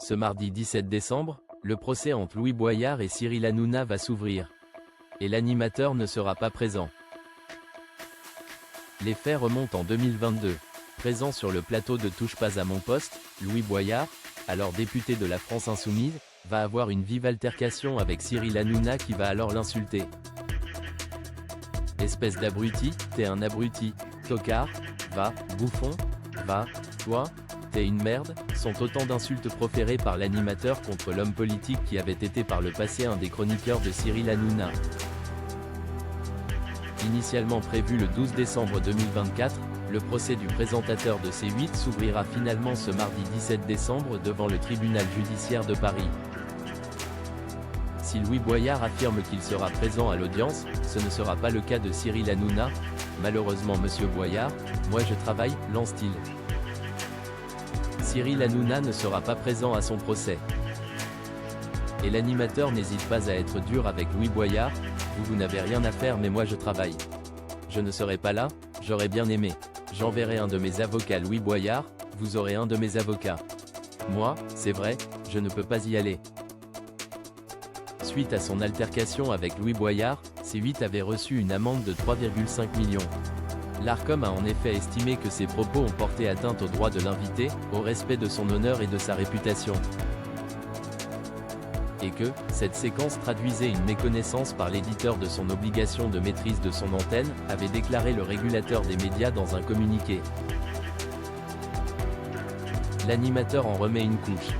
Ce mardi 17 décembre, le procès entre Louis Boyard et Cyril Hanouna va s'ouvrir. Et l'animateur ne sera pas présent. Les faits remontent en 2022. Présent sur le plateau de Touche pas à mon poste, Louis Boyard, alors député de la France Insoumise, va avoir une vive altercation avec Cyril Hanouna qui va alors l'insulter. Espèce d'abruti, t'es un abruti, tocard, va, bouffon, va, toi, t'es une merde, sont autant d'insultes proférées par l'animateur contre l'homme politique qui avait été par le passé un des chroniqueurs de Cyril Hanouna. Initialement prévu le 12 décembre 2024, le procès du présentateur de C8 s'ouvrira finalement ce mardi 17 décembre devant le tribunal judiciaire de Paris. Si Louis Boyard affirme qu'il sera présent à l'audience, ce ne sera pas le cas de Cyril Hanouna. Malheureusement monsieur Boyard, moi je travaille, lance-t-il. Cyril Hanouna ne sera pas présent à son procès. Et l'animateur n'hésite pas à être dur avec Louis Boyard, vous n'avez rien à faire mais moi je travaille. Je ne serai pas là, j'aurais bien aimé. J'enverrai un de mes avocats Louis Boyard, vous aurez un de mes avocats. Moi, c'est vrai, je ne peux pas y aller. Suite à son altercation avec Louis Boyard, C8 avait reçu une amende de 3,5 millions. L'Arcom a en effet estimé que ses propos ont porté atteinte aux droits de l'invité, au respect de son honneur et de sa réputation. Et que, cette séquence traduisait une méconnaissance par l'éditeur de son obligation de maîtrise de son antenne, avait déclaré le régulateur des médias dans un communiqué. L'animateur en remet une couche.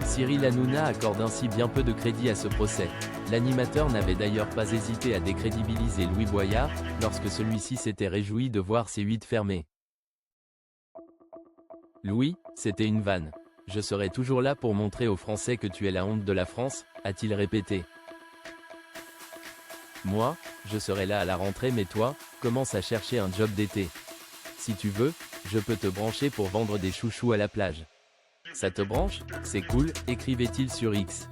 Cyril Hanouna accorde ainsi bien peu de crédit à ce procès. L'animateur n'avait d'ailleurs pas hésité à décrédibiliser Louis Boyard, lorsque celui-ci s'était réjoui de voir C8 fermé. Louis, c'était une vanne. Je serai toujours là pour montrer aux Français que tu es la honte de la France, a-t-il répété. Moi, je serai là à la rentrée mais toi, commence à chercher un job d'été. Si tu veux, je peux te brancher pour vendre des chouchous à la plage. Ça te branche? C'est cool, écrivait-il sur X.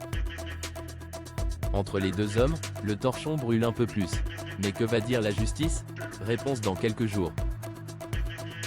Entre les deux hommes, le torchon brûle un peu plus. Mais que va dire la justice? Réponse dans quelques jours.